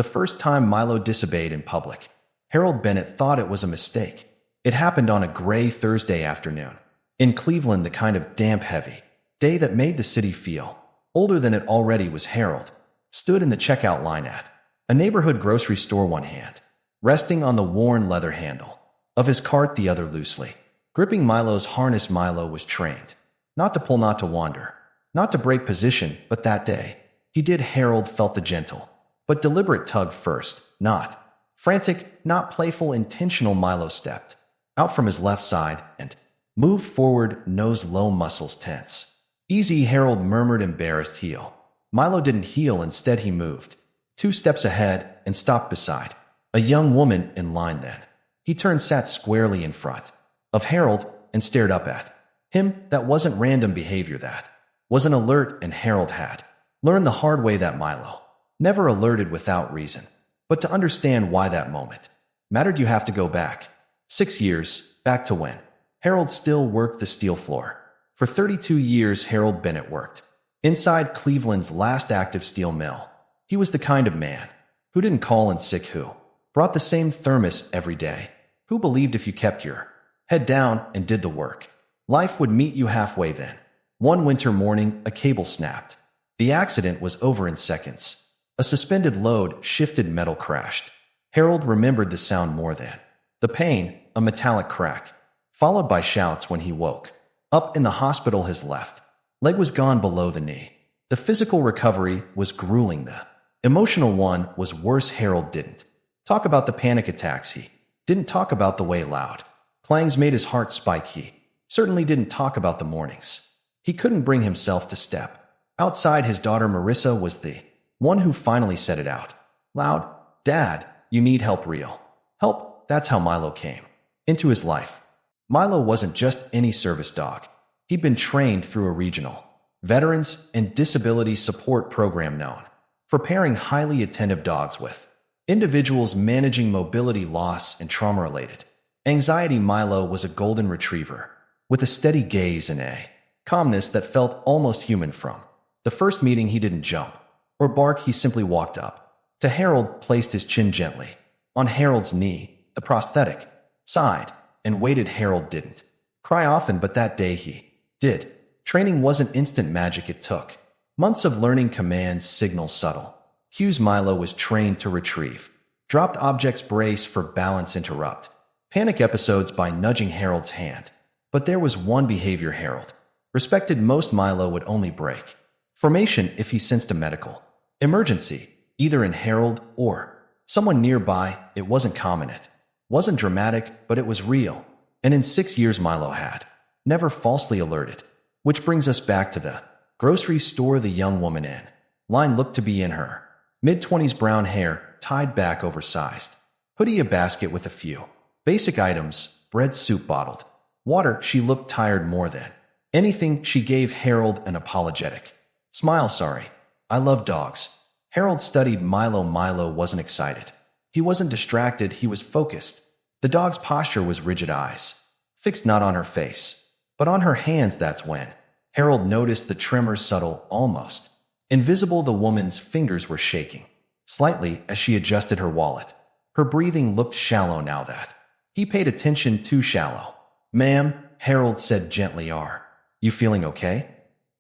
The first time Milo disobeyed in public, Harold Bennett thought it was a mistake. It happened on a gray Thursday afternoon. In Cleveland, the kind of damp, heavy day that made the city feel older than it already was. Harold stood in the checkout line at a neighborhood grocery store, one hand resting on the worn leather handle of his cart, the other loosely gripping Milo's harness. Milo was trained not to pull, not to wander, not to break position, but that day he did. Harold felt the gentle but deliberate tug first, not frantic, not playful, intentional. Milo stepped out from his left side and moved forward, nose low, muscles tense. Easy, Harold murmured, embarrassed. Heel. Milo didn't heel. Instead, he moved 2 steps ahead and stopped beside a young woman in line. Then he turned, sat squarely in front of Harold, and stared up at him. That wasn't random behavior. That was an alert, and Harold had learned the hard way that Milo never alerted without reason. But to understand why that moment mattered, you have to go back 6 years, back to when Harold still worked the steel floor. For 32 years, Harold Bennett worked inside Cleveland's last active steel mill. He was the kind of man who didn't call in sick, who brought the same thermos every day, who believed if you kept your head down and did the work, life would meet you halfway. Then, one winter morning, a cable snapped. The accident was over in seconds. A suspended load shifted, metal crashed. Harold remembered the sound more than the pain, a metallic crack, followed by shouts. When he woke up in the hospital, his left leg was gone below the knee. The physical recovery was grueling. The emotional one was worse. Harold didn't talk about the panic attacks. He didn't talk about the way loud clangs made his heart spike. He certainly didn't talk about the mornings he couldn't bring himself to step outside. His daughter Marissa was the one who finally said it out loud. Dad, you need help, real help. That's how Milo came into his life. Milo wasn't just any service dog. He'd been trained through a regional veterans and disability support program known for pairing highly attentive dogs with individuals managing mobility loss and trauma-related anxiety. Milo was a golden retriever with a steady gaze and a calmness that felt almost human. From the first meeting, he didn't jump or bark. He simply walked up to Harold, placed his chin gently on Harold's knee, the prosthetic, sighed, and waited. Harold didn't cry often, but that day he did. Training wasn't instant magic. It took months of learning commands, signals, subtle cues. Milo was trained to retrieve dropped objects, brace for balance, interrupt panic episodes by nudging Harold's hand. But there was one behavior Harold respected most. Milo would only break formation if he sensed a medical emergency, either in Harold or someone nearby. It wasn't common. It wasn't dramatic, but it was real. And in 6 years, Milo had never falsely alerted. Which brings us back to the grocery store. The young woman in line looked to be in her mid-20s, brown hair tied back, oversized hoodie, a basket with a few basic items, bread, soup, bottled water. She looked tired more than anything. She gave Harold an apologetic smile. Sorry, I love dogs. Harold studied Milo. Milo wasn't excited. He wasn't distracted. He was focused. The dog's posture was rigid, eyes fixed not on her face, but on her hands. That's when Harold noticed the tremors, subtle, almost invisible. The woman's fingers were shaking slightly as she adjusted her wallet. Her breathing looked shallow now that he paid attention. Too shallow. Ma'am, Harold said gently, are you feeling okay?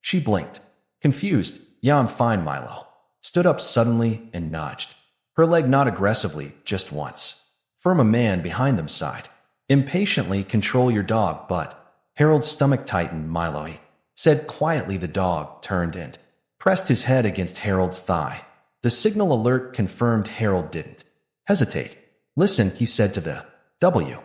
She blinked, confused. Yeah, I'm fine. Milo stood up suddenly and nudged her leg, not aggressively, just once. Firm. A man behind them sighed impatiently. Control your dog. But Harold's stomach tightened. Milo, he said quietly. The dog turned and pressed his head against Harold's thigh. The signal alert confirmed. Harold didn't hesitate. Listen, he said to the W.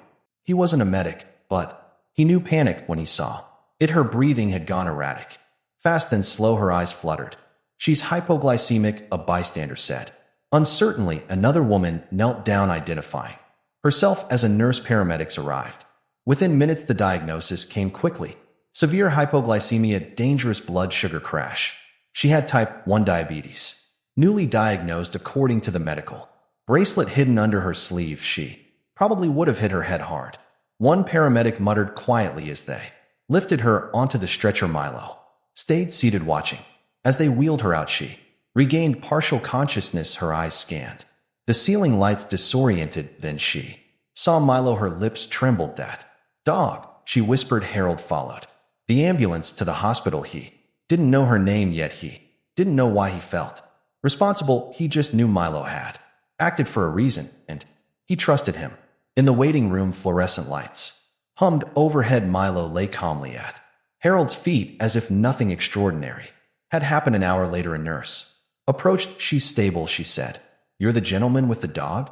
He wasn't a medic, but he knew panic when he saw it. Her breathing had gone erratic, fast and slow. Her eyes fluttered. She's hypoglycemic, a bystander said. Uncertainly, another woman knelt down, identifying herself as a nurse. Paramedics arrived. Within minutes, the diagnosis came quickly. Severe hypoglycemia, dangerous blood sugar crash. She had type 1 diabetes, newly diagnosed according to the medical bracelet hidden under her sleeve. She probably would have hit her head hard. One paramedic muttered quietly as they lifted her onto the stretcher. Milo stayed seated, watching as they wheeled her out. She regained partial consciousness. Her eyes scanned The ceiling lights disoriented, then she saw Milo, her lips trembled. That dog, she whispered. Harold followed the ambulance to the hospital. He didn't know her name yet. He didn't know why he felt responsible. He just knew Milo had acted for a reason, and he trusted him. In the waiting room, fluorescent lights hummed overhead. Milo lay calmly at Harold's feet as if nothing extraordinary had happened. An hour later, a nurse approached. She's stable, she said. You're the gentleman with the dog?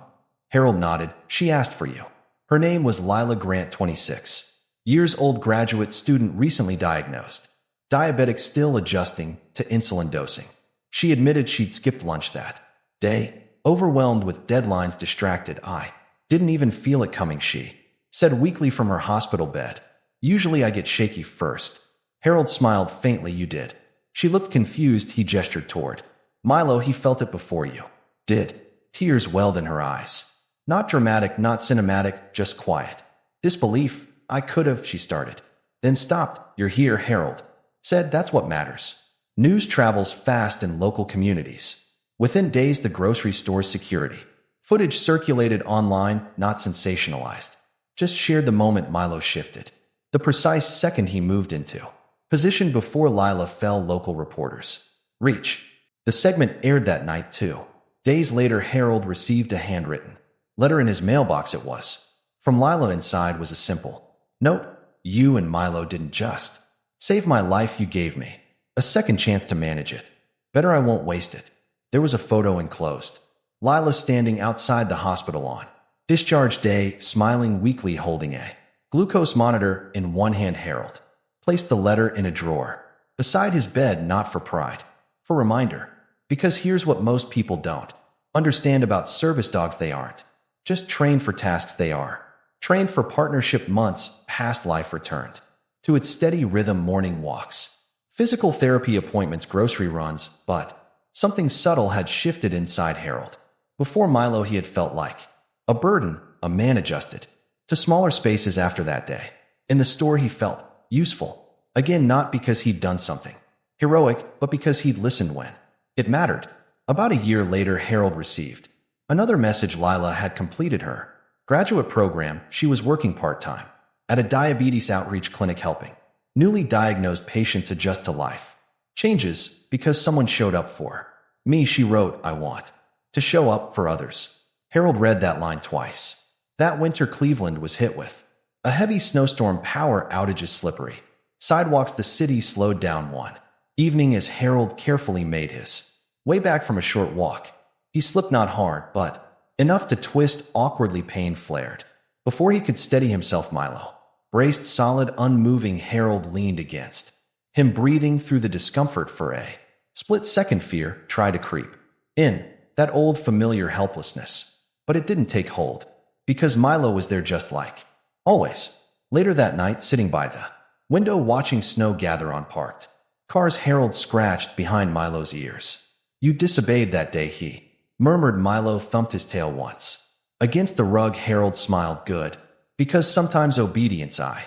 Harold nodded. She asked for you. Her name was Lila Grant, 26 years old, graduate student, recently diagnosed diabetic, still adjusting to insulin dosing. She admitted she'd skipped lunch that day, overwhelmed with deadlines, distracted. I didn't even feel it coming, she said weakly from her hospital bed. Usually I get shaky first. Harold smiled faintly. You did. She looked confused. He gestured toward Milo. He felt it before you did. Tears welled in her eyes. Not dramatic, not cinematic, just quiet disbelief. I could have, she started, then stopped. You're here, Harold said. That's what matters. News travels fast in local communities. Within days, the grocery store's security footage circulated online, not sensationalized, just shared the moment. Milo shifted the precise second he moved into position before Lila fell. Local reporters reach. The segment aired that night too. Days later, Harold received a handwritten letter in his mailbox. It was from Lila. Inside was a simple note. You and Milo didn't just save my life, you gave me a second chance to manage it better. I won't waste it. There was a photo enclosed. Lila standing outside the hospital on discharge day, smiling weakly, holding a glucose monitor in one hand. Harold placed the letter in a drawer beside his bed, not for pride, for reminder. Because here's what most people don't understand about service dogs. They aren't just trained for tasks. They are trained for partnership. Months past, life returned to its steady rhythm. Morning walks, physical therapy appointments, grocery runs. But something subtle had shifted inside Harold. Before Milo, he had felt like a burden. A man adjusted to smaller spaces after that day. In the store, he felt useful again, not because he'd done something heroic, but because he'd listened when it mattered. About a year later, Harold received another message. Lila had completed her graduate program. She was working part-time at a diabetes outreach clinic, helping newly diagnosed patients adjust to life changes. Because someone showed up for me, she wrote, I want to show up for others. Harold read that line twice. That winter, Cleveland was hit with a heavy snowstorm, power outages, slippery sidewalks. The city slowed down one evening as Harold carefully made his way back from a short walk. He slipped, not hard, but enough to twist awkwardly. Pain flared before he could steady himself. Milo braced solid, unmoving. Harold leaned against him, breathing through the discomfort. For a split second, fear tried to creep in, that old familiar helplessness. But it didn't take hold, because Milo was there just like always. Later that night, sitting by the window watching snow gather on parked cars, Harold scratched behind Milo's ears. You disobeyed that day, he murmured. Milo thumped his tail once against the rug. Harold smiled. Good, because sometimes obedience, I